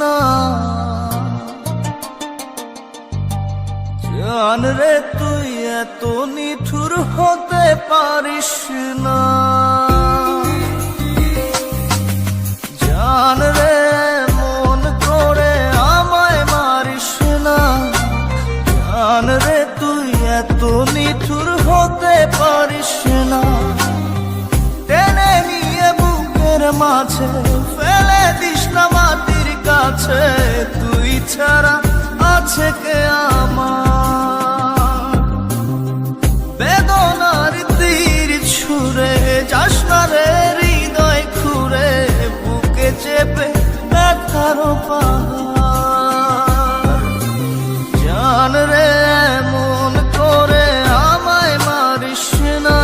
না। জান রে তুই এত নিঠুর হতে পারিস না। জান রে মন করে আমায় মারিস না। জান রে তুই এত নিঠুর হতে পারিস না। টেনে নিয়ে বুকের মাঝে ফেলে দিস না মাটির কাছে। তুই ছাড়া আছে কে আমার? বেদনার তীর ছুঁড়ে যাস না রে হৃদয় খুঁড়ে। বুকে চেপে ব্যথার পাহাড়। জান রে মন করে আমায় মারিস না।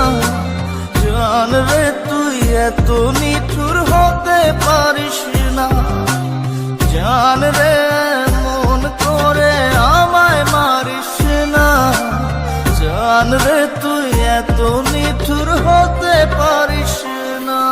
জান রে তুই এত নিঠুর হতে পারিস না। জান রে মন করে আমায় মারিস না। জান রে তুই এত নিঠুর হতে পারিস না।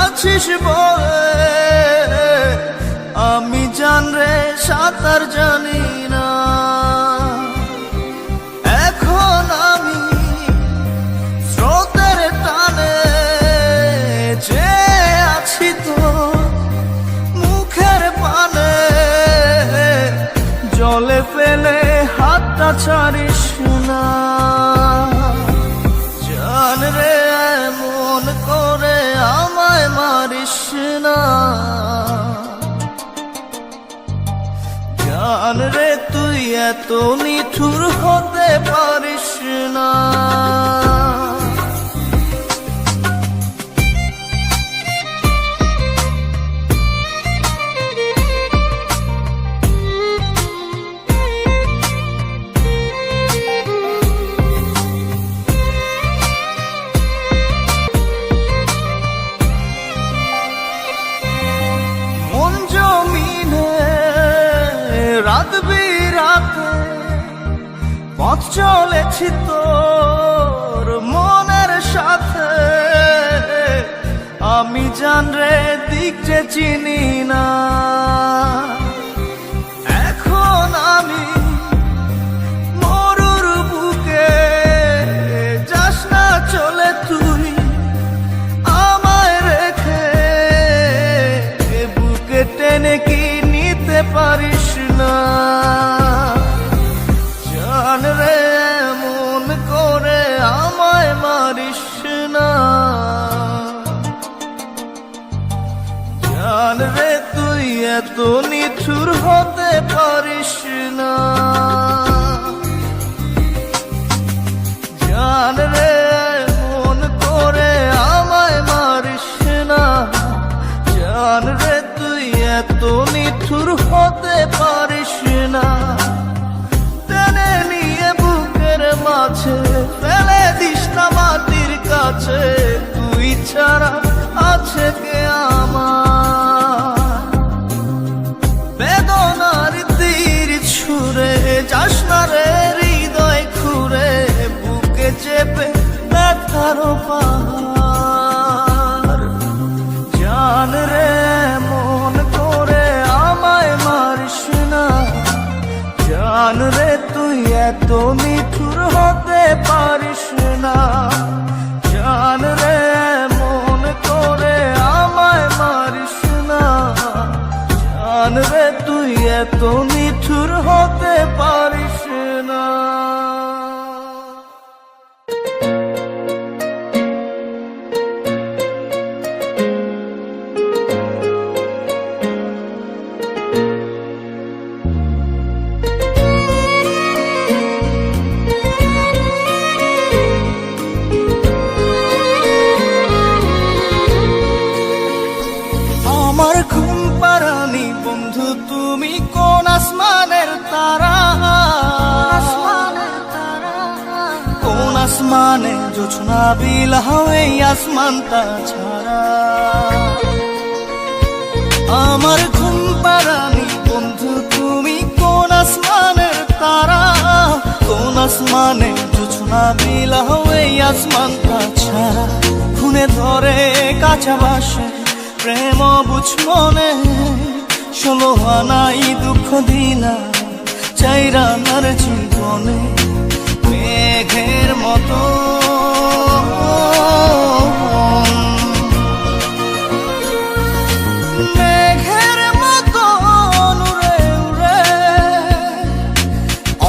আছিস বলে আমি জান রে সাঁতার জানি না। এখন আমি স্রোতের টানে যে আছি তো মুখের পানে। জলে ফেলে হাতটা ছাড়িস না। জান রে মন করে আমায় মারিস না। জান রে তুই এত নিঠুর হতে পারিস না। রাত বিরাতে পথ চলেছি তোর মনের সাথে। আমি জান রে দিক যে চিনি না। এখন আমি মরুর বুকে যাস না চলে তুই আমায় রেখে। বুকে টেনে কি নিতে পারিস না। জান রে মন করে আমায় মারিস না। জান রে তুই এত নিঠুর হতে পারিস না। জান রে মন করে আমায় মারিস না। জান রে তুই এত নিঠুর হতে পারিস না। টেনে নিয়ে বুকের মাঝে ফেলে দিস না মাটির কাছে। তুই ছাড়া আছে কে আমার? বেদনার তীর ছুঁড়ে যাস না রে হৃদয় খুঁড়ে। বুকে চেপে ব্যথার পাহাড়। জান রে মন করে আমায় মারিস না। জান রে তুই এত নিঠুর হতে পারিস না। জান রে মন করে আমায় মারিস না। জান রে তুই এত নিঠুর হতে পারিস না। আসমানে জোছনা বিলাও এই আসমানটা ছাড়া। আমার ঘুম পাড়ানি বন্ধু তুমি কোন আসমানের তারা, কোন আসমানে জোছনা বিলাও এই আসমানটা ছাড়া। খুনে ধরে কাঁচা বাসে প্রেম বুঝ মনে, 16 আনাই দুঃখ দিনা চাইরা নার জীবনে। মেঘের মতো মেঘের মতো উড়ে উড়ে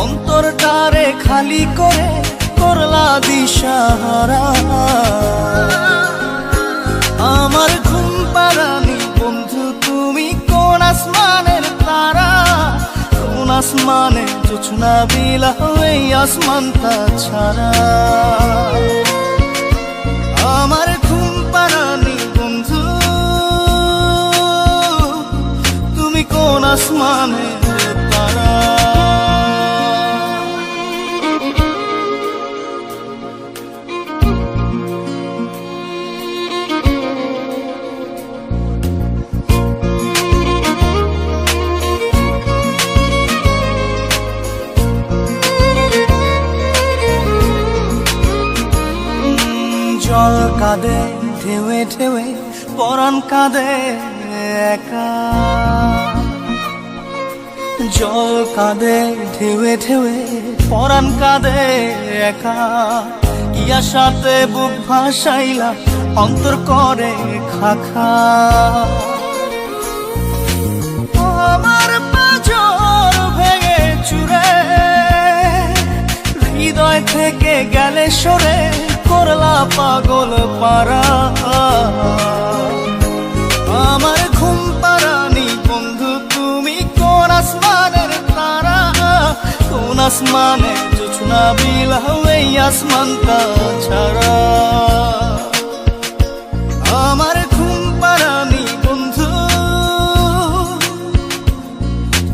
অন্তরটারে খালি করে করলা দিশাহারা। আমার ঘুম পাড়ানি বন্ধু তুমি কোন আসমানের তারা, কোন আসমানে জোছনা বিলাও এই আসমানটা ছাড়া। আমার ঘুম পাড়ানি বন্ধু তুমি কোন আসমানের তারা। জল কাঁদে ঢেউে ঢেউে পরাণ কাঁদে একা, জল কাঁদে ঢেউে ঢেউে পরাণ কাঁদে একা। ইয়া সাথে বুক ভাসাইলা অন্তর করে খাখা। আমার পাঁজর ভেঙে চুরে হৃদয় থেকে গেলে সরে করলা পাগল পারা। আমার ঘুম পাড়ানি বন্ধু তুমি কোন আসমানের তারা, কোন আসমানে জোছনা বিলাও এই আসমানটা ছাড়া। আমার ঘুম পাড়ানি বন্ধু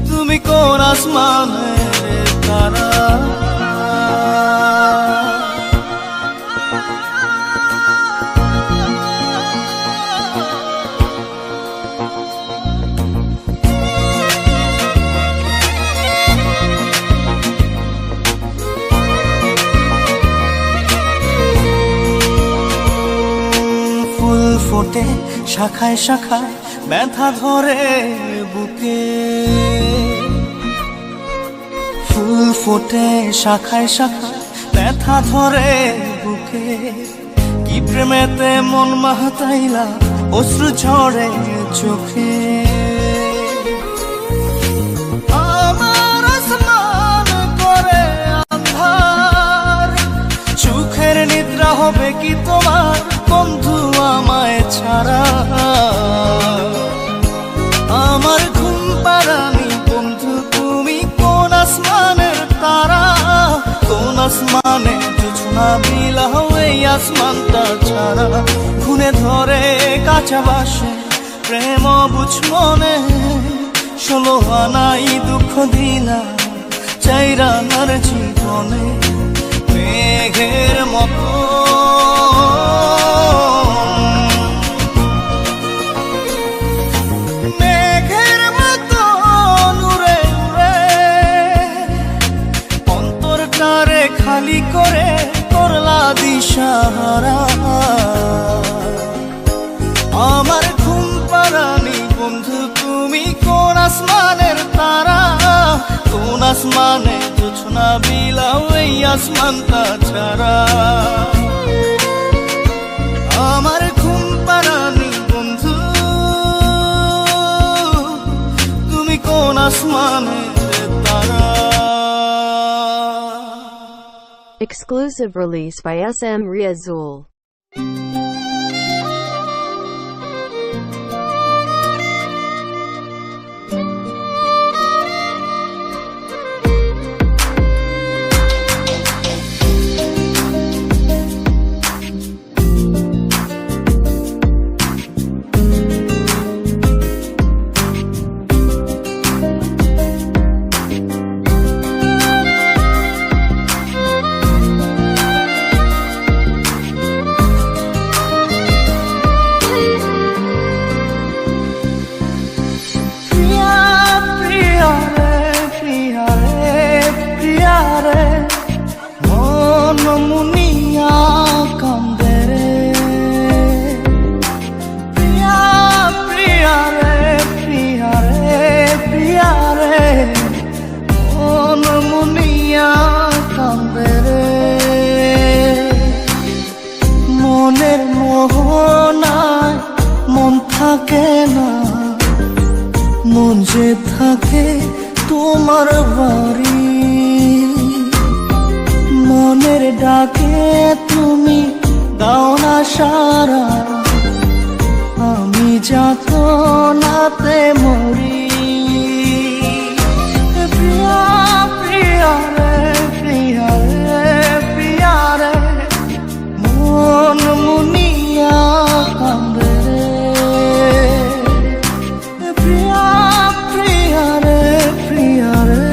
তুমি কোন আসমানের তারা। ফোটে শাখায় শাখায় ব্যথা ধরে বুকে, ফুল ফোটে শাখায় শাখায় ব্যথা ধরে বুকে। কি প্রেমেতে মন মাহাতাইলা অশ্রু ঝরে চোখে। আমার আসমান করে আন্ধার, সুখের নিদ্রা হবে কি তোমার বন্ধু আমায় ছাড়া। আমার ঘুম পাড়ানি বন্ধু তুমি কোন আসমানের তারা, কোন আসমানে জোছনা বিলাও এই আসমানটা ছাড়া। খুনে ধরে কাঁচা বাসে প্রেম বুঝ মনে, 16 আনাই দুঃখ দিনা চাইরা নার জীবনে। মেঘের মতো মেঘের মতো উড়ে উড়ে অন্তরটারে খালি করে করলা দিশাহারা। আমার ঘুম পাড়ানি বন্ধু তুমি কোন আসমানের তারা, কোন আসমানে জোছনা বিলাও এই আসমানটা ছাড়া। আমার ঘুম পাড়ানি বন্ধু তুমি কোন আসমানের তারা। Exclusive release by SM Riazul. যে থাকে তোমার বাড়ি, মনের ডাকে তুমি দাও না সারা, আমি যাতনাতে মরি। প্রিয়া প্রিয়া রে প্রিয়া রে প্রিয়া রে, মন মুনিয়া কান্দে রে। প্রিয়া প্রিয়া রে প্রিয়া রে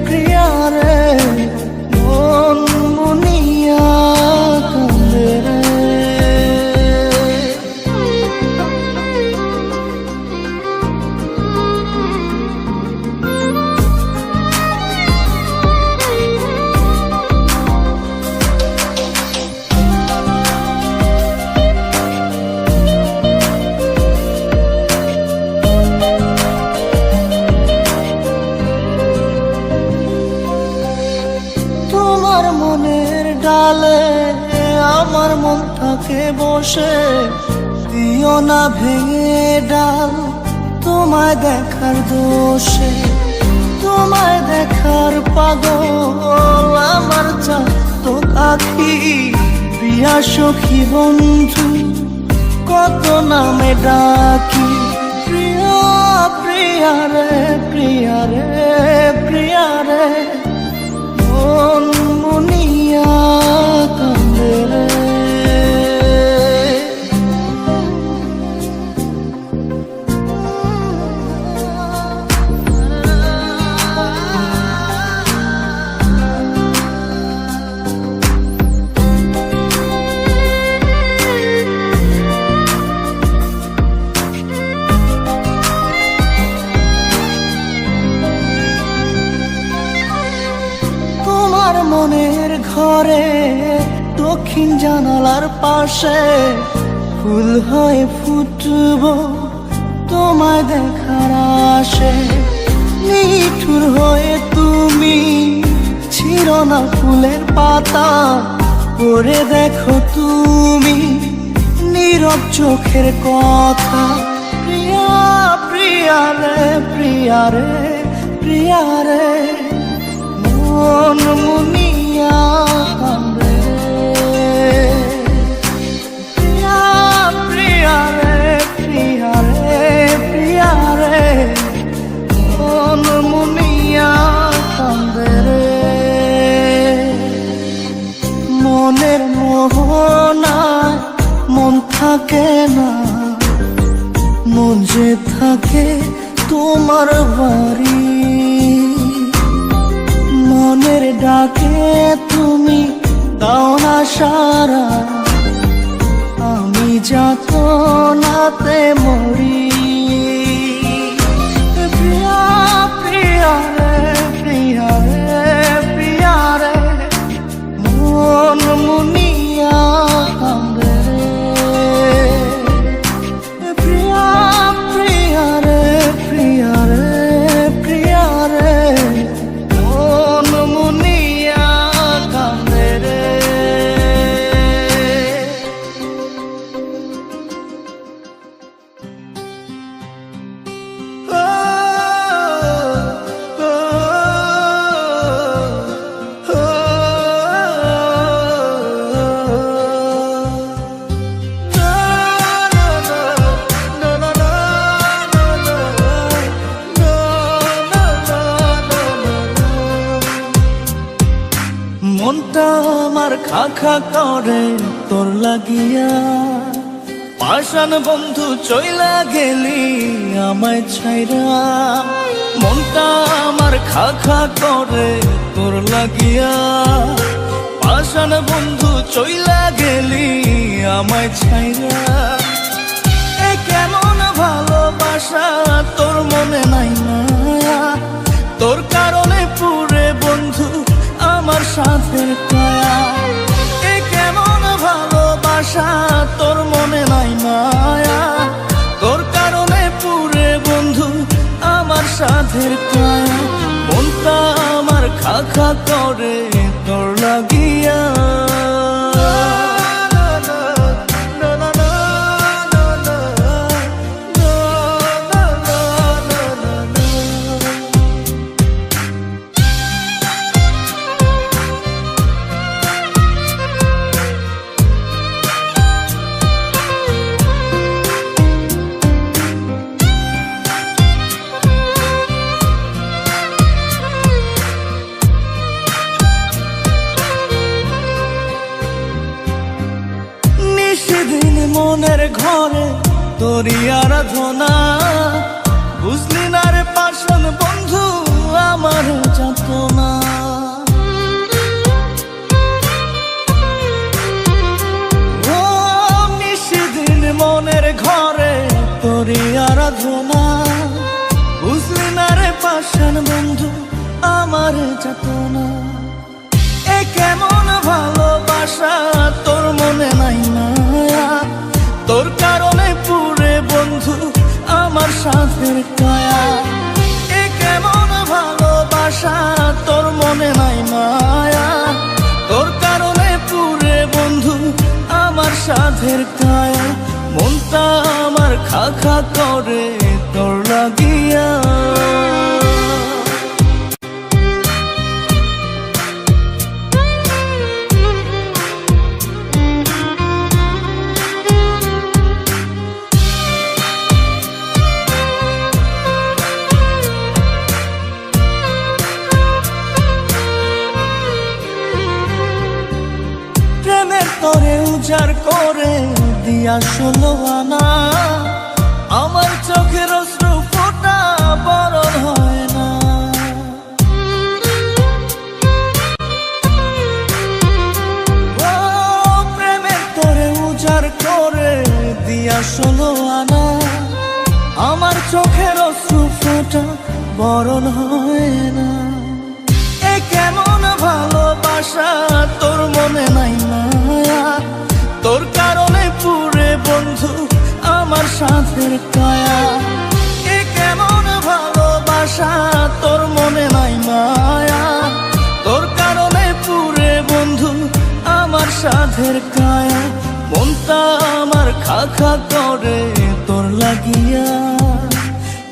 প্রিয়া রে, মন মুনিয়া কান্দে রে। তোমার মনের ডালে আমার মন থাকে বসে, দিও না ভেঙে ডাল তোমায় দেখার দোষে। তোমায় দেখার পাগল আমার চাঁদ আখি, প্রিয়া সখী বন্ধু কত নামে ডাকি। প্রিয়া প্রিয়া রে প্রিয়া রে প্রিয়া রে, মন মুনিয়া কান্দে রে। তোমার মনের ঘরে দক্ষিণ জানালার পাশে ফুল হয়ে ফুটব তোমায় দেখার আশে। নিঠুর হয়ে তুমি ছিল না ফুলের পাতা, পড়ে দেখো তুমি নীরব চোখের কথা। প্রিয়া প্রিয়া রে প্রিয়া রে প্রিয়া রে, মন মুনিয়া কান্দে রে। প্রিয়া প্রিয়া রে প্রিয়া রে প্রিয়া রে, মন মুনিয়া কান্দে রে। মনের মোহনায় মন থাকে না, মন যে থাকে তোমার বাড়ি, মনের ডাকে তুমি দাও না সারা, আমি যাতনাতে মরি। প্রিয়া প্রিয়া রে প্রিয়া রে প্রিয়া রে, মন মুনিয়া কান্দে রে। প্রিয়া প্রিয়া রে প্রিয়া রে প্রিয়া রে, মন মুনিয়া কান্দে রে। মনটা আমার খা খা করে তোর লাগিয়া, পাষাণ বন্ধু চইলা গেলি আমায় ছাইরা। মনটা আমার খা খা করে তোর লাগিয়া, পাষাণ বন্ধু চইলা গেলি আমায় ছাইরা। এ কেমন ভালোবাসা তোর মনে নাই না, তোর কারণে পুরে বন্ধু আমার সাথে কায়া। এ কেমন ভালোবাসা তোর মনে নাই মায়া, তোর কারণে পুরে বন্ধু আমার সাথে কায়া। মনটা আমার খা খা করে তোর লাগিয়া। নিশিদিন মনের ঘরে তোরই আরাধনা, বুঝলি না রে পাষাণ বন্ধু আমার যাতনা। ও নিশিদিন মনের ঘরে তোরই আরাধনা, বুঝলি না রে পাষাণ বন্ধু আমার যাতনা। এ কেমন ভালোবাসা তোর মনে নাই মায়া, তোর কারণে পুরে বন্ধু আমার সাথের কায়া। এ কেমন ভালোবাসা তোর মনে নাই মায়া, তোর কারণে পুরে বন্ধু আমার সাথের কায়া। মনটা আমার খা খা করে তোর লাগিয়া। তোরে উজাড় করে দিয়া 16 আনা, আমার চোখের অশ্রু ফোঁটা বরণ হয় না। ও প্রেমের তোরে উজাড় করে দিয়া 16 আনা, আমার চোখের অশ্রু ফোঁটা বরণ হয় না। এ কেমন ভালোবাসা তোর মনে নাই মায়া, তোর কারণে পুরে বন্ধু আমার সাথের কায়া। এ কেমন ভালোবাসা তোর মনে নাই মায়া, তোর কারণে পুরে বন্ধু আমার সাথের কায়া। মনটা আমার খা খা করে তোর লাগিয়া।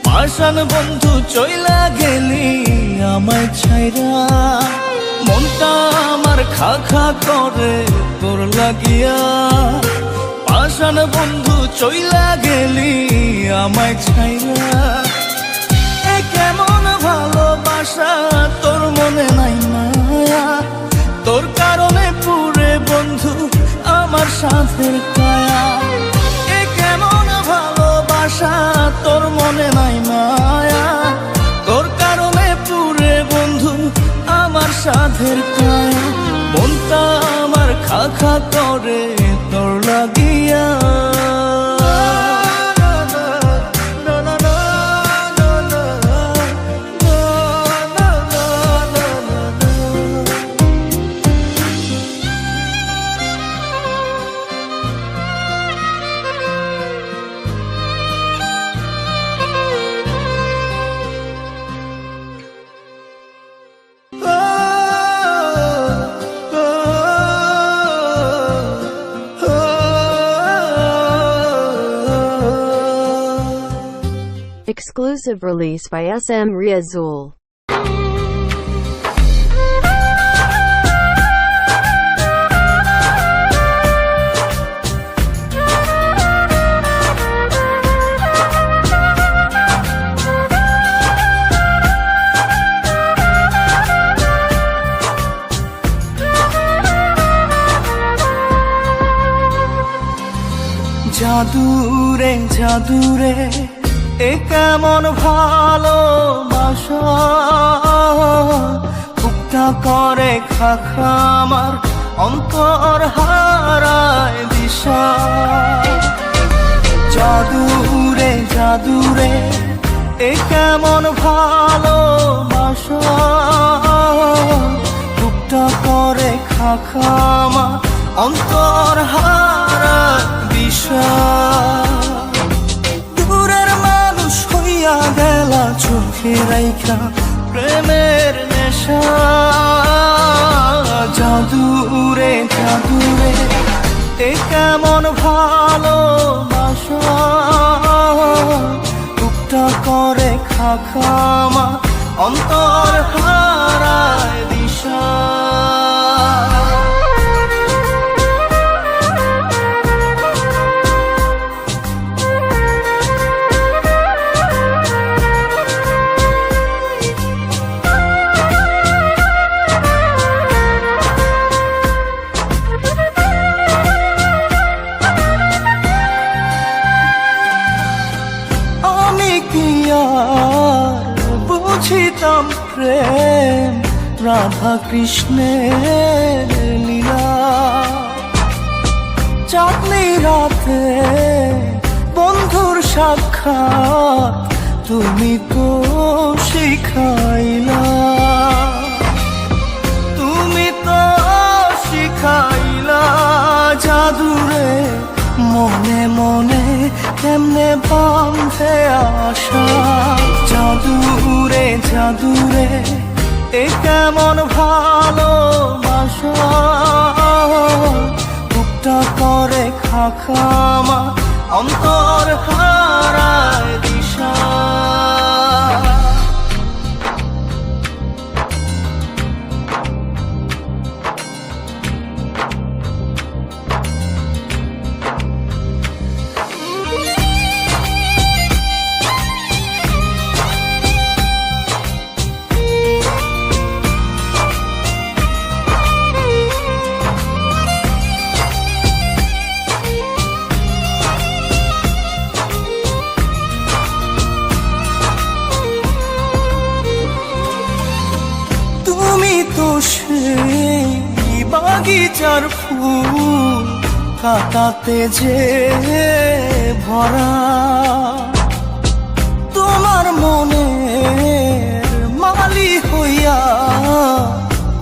পাষাণ বন্ধু চইলা গেলি আমায় ছাইরা, মনটা আমার খা খা করে তোর লাগিয়া। পাষাণ বন্ধু চইলা গেলি আমায় ছাইরা। এ কেমন ভালোবাসা তোর মনে নাই মায়া, তোর কারণে পুরে বন্ধু আমার সাথের কায়া। এ কেমন ভালোবাসা তোর মনে নাই মায়া, তোর কারণে পুরে বন্ধু আমার সাধের কায়া। মনটা আমার খা খা করে তোর লাগিয়া। Exclusive release by SM Riazul. জাদুরে জাদুরে এ কেমন ভালোবাসা, বুকটা করে খাখা আমার অন্তর হারায় দিশা। জাদুরে জাদুরে এ কেমন ভালোবাসা, বুকটা করে খাখা আমার অন্তর হারায় দিশা। গেলা চোখে রাইখা প্রেমের নেশা। জাদুরে জাদুরে এ কেমন ভালোবাসা, বুকটা করে খাখামা অন্তর হারায় দিশা। প্রেম রাধা কৃষ্ণের লীলা। চাঁদনি রাতে বন্ধুর সাক্ষাৎ তুমি তো শিখাইলা, তুমি তো শিখাইলা জাদুরে মনে মনে কেমনে বাঁধে আশা। জাদুরে জাদুরে এ কেমন ভালোবাসা, বুকটা করে খাখামা অন্তর হারায় দিশা। সেই বাগিচার ফুল কাটাতে যে ভরা, তোমার মনের মালি হইয়া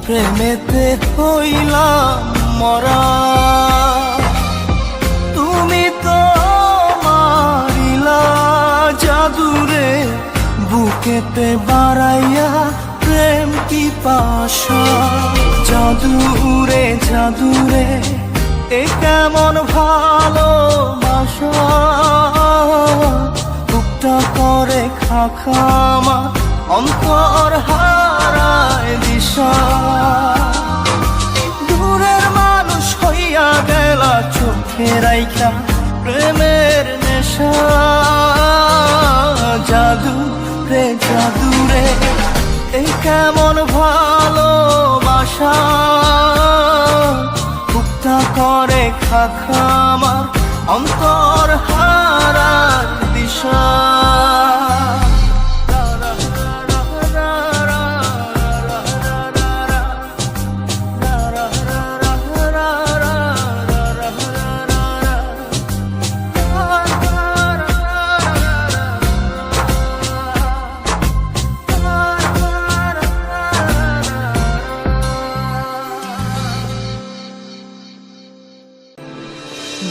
প্রেমেতে হইলাম মরা। তুমি তো মারিলা জাদুরে বুকেতে বাড়াইয়া প্রেম পিপাসা। জাদুরে জাদুরে এ কেমন ভালোবাসা, বুকটা করে খাখামা অন্তর হারায় দিশা। দূরের মানুষ হইয়া গেলা চোখে রাইখা প্রেমের নেশা। জাদুরে জাদুরে এই কেমন ভালোবাসা, বুকটা করে খাখামা অন্তর হারার দিশা।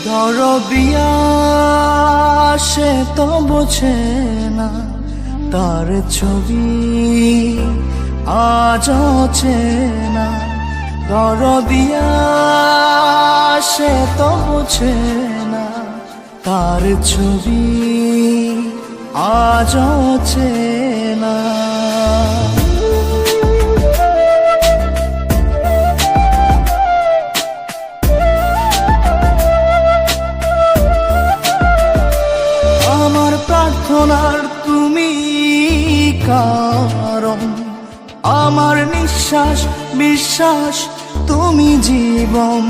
দরদিয়া সে তো বোঝে না, তার ছবি আজ চেনা। দরদিয়া সে তো বোঝে না, তার ছবি আজ চেনা। প্রার্থনার তুমি কারণ, আমার নিঃশ্বাস বিশ্বাস তুমি জীবন।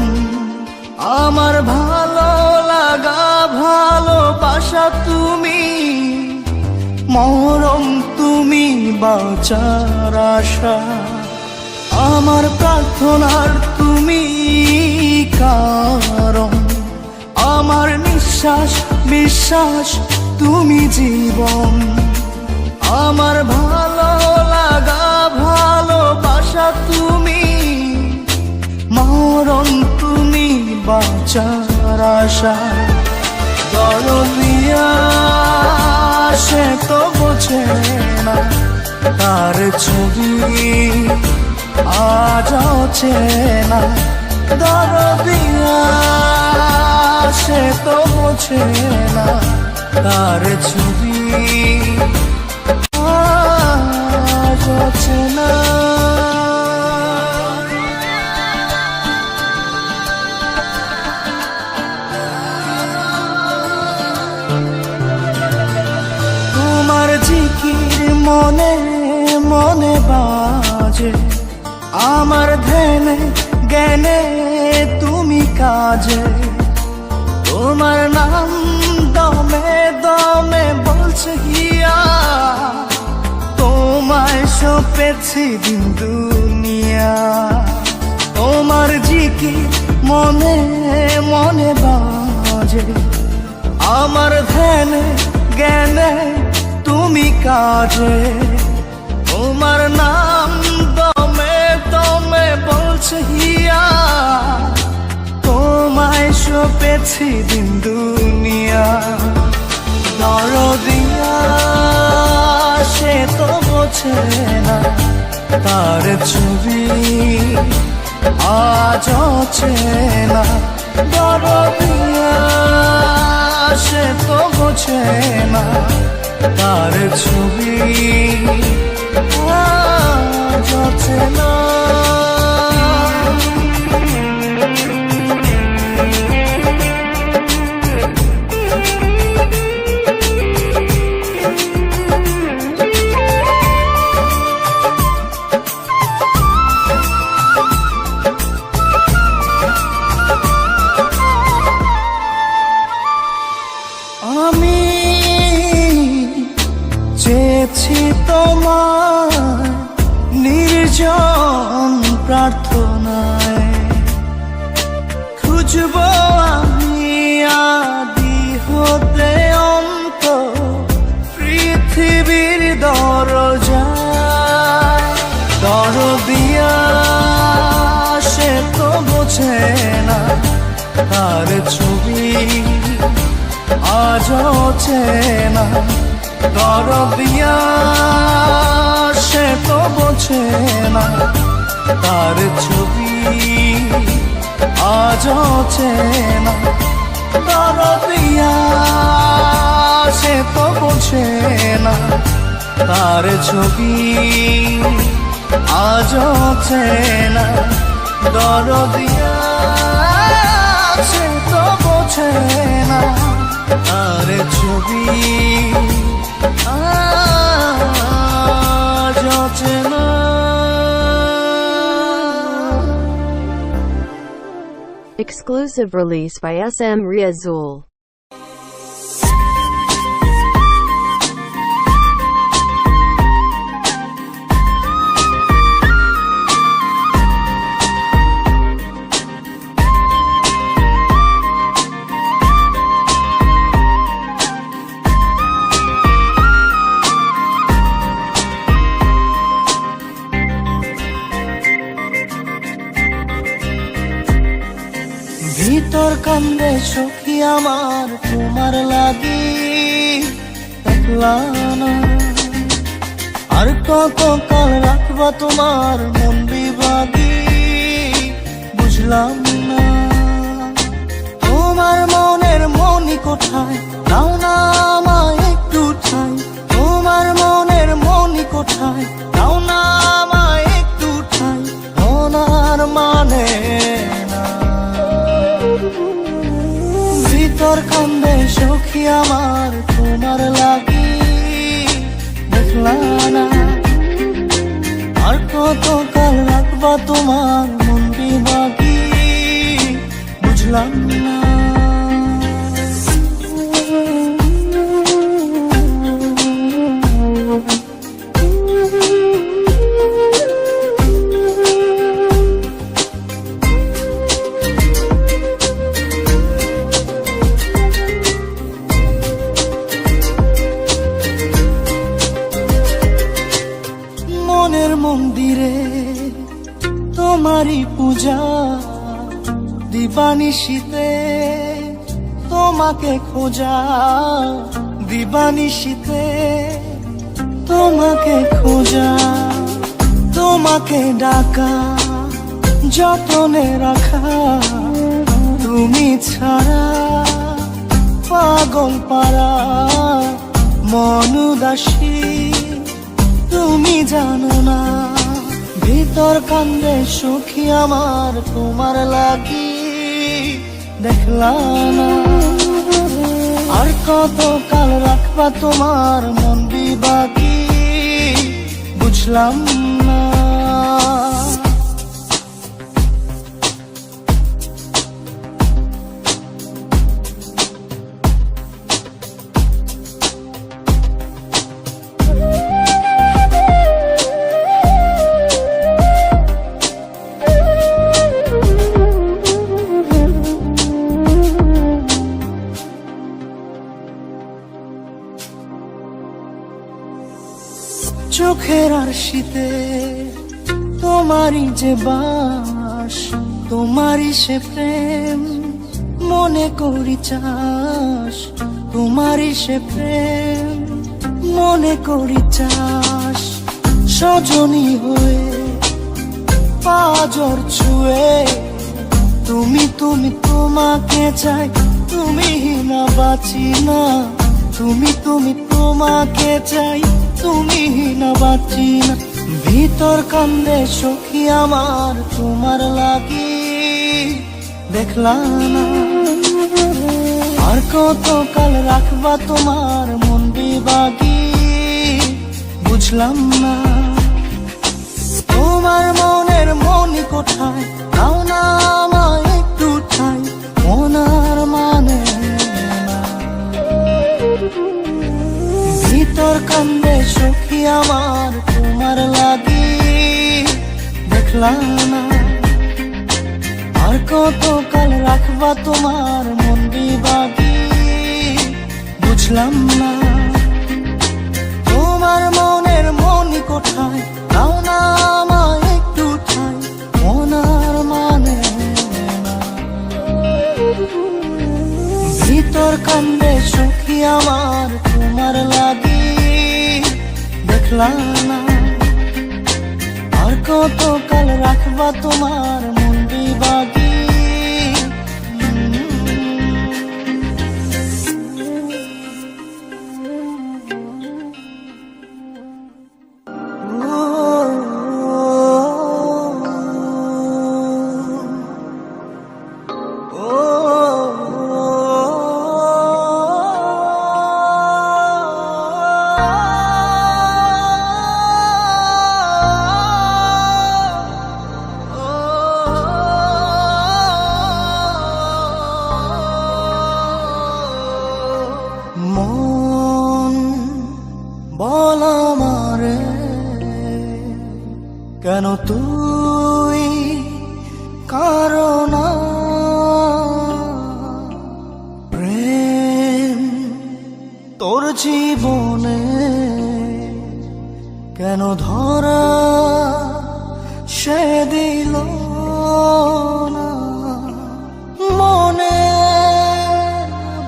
আমার ভালো লাগা ভালোবাসা তুমি, মরম তুমি বাঁচার আশা। আমার প্রার্থনার তুমি কারণ, আমার নিঃশ্বাস বিশ্বাস তুমি জীবন। আমার ভালো লাগা ভালোবাসা তুমি, মরণ তুমি বাঁচার আশা। দরদিয়া সে তো বোঝে না, তার ছবি আজ চেনা। দরদিয়া সে তো বোঝে না, তার ছবি আজ চেনা। তোমার জিকির মনে মনে বাজে, আমার ধ্যানে জ্ঞানে তুমি কাজে। তোমার নাম দমে দমে বলছে হিয়া, তোমায় সপেছি দিন দুনিয়া, তোমার জিকি মনে মনে বাজে, আমার ধ্যানে জ্ঞানে তুমি কাজে, তোমার নাম দমে দমে বলছে হিয়া, তোমায় সপেছি দিন দুনিয়া। দরদিয়া সে তো বোঝে না, তার ছবি আজ চেনা। দরদিয়া সে তো বোঝে না, তার ছবি আজ চেনা। আমি চেয়েছি তোমার নির্জন প্রার্থনায়, খুঁজব আমি আদি হতে অন্ত পৃথিবীর দরজায়। দরদিয়া সে তো বোঝে না, তার ছবি আজ চেনা। দরদিয়া সে তো বোঝে না, তার ছবি আজ চেনা। দরদিয়া সে তো বোঝে না, তার ছবি আজ চেনা। দরদিয়া সে তো বোঝে না, তার ছবি আজ চেনা। Exclusive release by SM Riazul. ভিতর কান্দে সখী আমার তোমার লাগি, দেখলা না আর কত কাল রাখবা তোমার মন বিভাগী, বুঝলাম না তোমার মনের মনি কোথায়, দাও না আমায় একটু ঠাই। তোমার মনের মনি কোথায়, দাও না আমায় একটু ঠাই। ওনার মানে ভিতর কান্দে সখী আমার তোমার লাগি, দেখলা না আর কত কাল রাখবা তোমার মন বিভাগী, বুঝলাম না। মনের মন্দিরে তোমারই পূজা, দিবানিশীতে তোমাকে খোঁজা, দিবানিশীতে তোমাকে খোঁজা, তোমাকে ডাকা, যতনে রাখা, তুমি ছাড়া পাগল পারা মন উদাসী, তুমি জানো না। ভিতর কান্দে সখী আমার তোমার লাগি, দেখলা না আর কত কাল রাখবা তোমার মন বিভাগী, বুঝলাম না। চোখের আর শীতে তোমারই যে বাস, তোমারই সে প্রেম মনে করি চাস, তোমারই সে প্রেম মনে করি চাস। সজনী হয়ে পাজর ছুঁয়ে তুমি তুমি তোমাকে চাই, তুমি না বাঁচি না, তুমি তুমি তোমাকে চাই, তুমি না বাঁচি না। ভিতর কান্দে সখী আমার তোমার লাগি, দেখলাম না আর কত কাল রাখবা তোমার মন বিবাগি, বুঝলাম না তোমার মনের মনি কোথায়, দাও না আমায় একটু ঠাই, মন আর মানে না। ভিতর কান্দে সখী আমার তোমার লাগি, দেখলাম না আর কত কাল রাখবা তোমার মন বিবাগি, বুঝলাম না তোমার মনের মনি কোথায়, দাও না আমায় একটু ঠাই, মন আর মানে না। ভিতর কান্দে সখী আমার তোমার লাগি, দেখলাম না আর কত কাল রাখবা তোমার মন বিবাগি। মন বল আমারে কেন তুই কারণ প্রেম তোর জীবনে কেন ধরা সে দিল না, মনে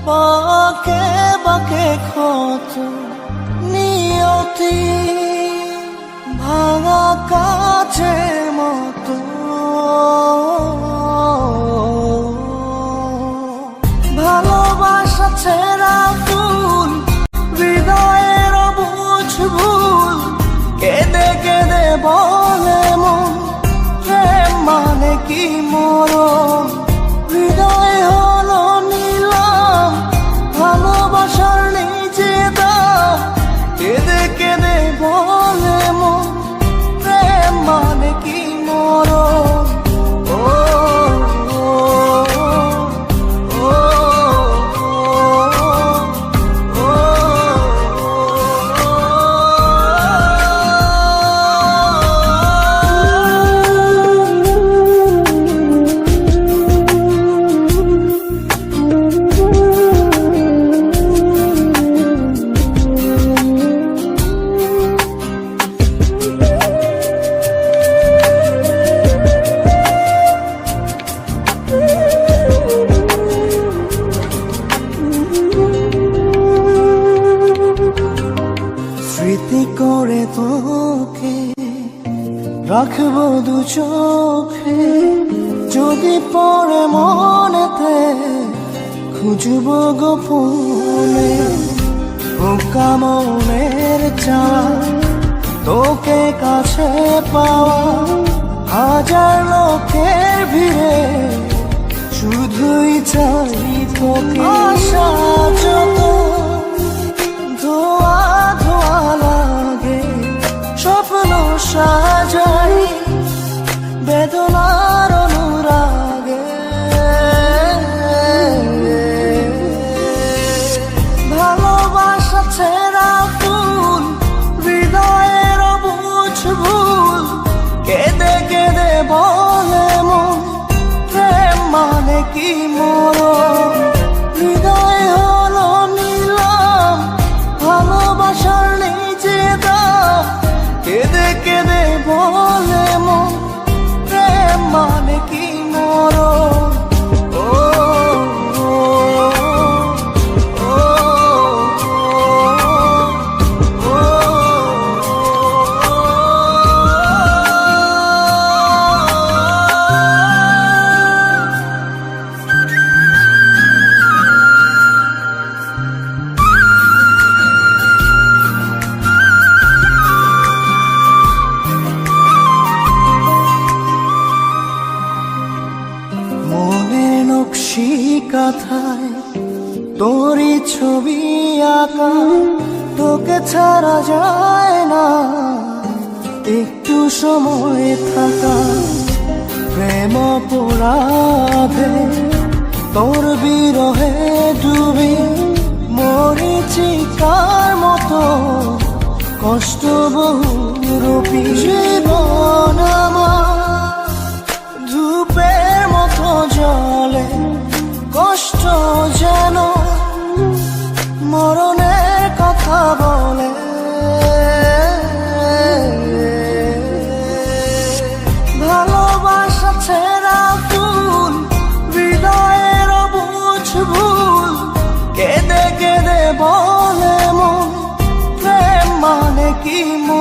বাকে বাকে ক্ষত নিয়তি ভাঙা কাছের মতো, ভালোবাসা ছেঁড়া ফুল হৃদয়ের বুঝ ভুল, কেঁদে কেঁদে বলে মন প্রেম মানে কি মরণ, হৃদয় হলো নিলাম ভালোবাসার নিজে দাম, কেঁদে কেঁদে বলে মন প্রেম মানে কি মরণ। ও স্মৃতি করে তোকে রাখবো দু চোখে, যদি পড়ে মনেতে খুঁজবো গোপনে, বোকা মনের চাওয়া তোকে কাছে পাওয়া, হাজার লোকের ভিড়ে শুধুই চাই তোকে। আশা যত ধোয়া ধোয়া লাগে, স্বপ্ন সাজাই বেদনার অনুরাগে, ভালোবাসা ছেঁড়া ফুল হৃদয়ের বুঝ ভুল, কেঁদে কেঁদে বলে মন প্রেম মানে কি মরণ, হৃদয় খাতায় তোরই ছবি আঁকা, তোকে ছাড়া যায় না একটু সময় থাকা। প্রেম অপরাধে তোর বিরহে ডুবি মরিচিকার মতো কষ্ট বহুরূপী। জীবন আমার ধূপের মতো জলে, কষ্ট যেন মরণের কথা বলে। ভালোবাসা ছেঁড়া ফুল, হৃদয়ের বুঝ ভুল, কেঁদে কেঁদে বলে মন প্রেম মানে কি মন।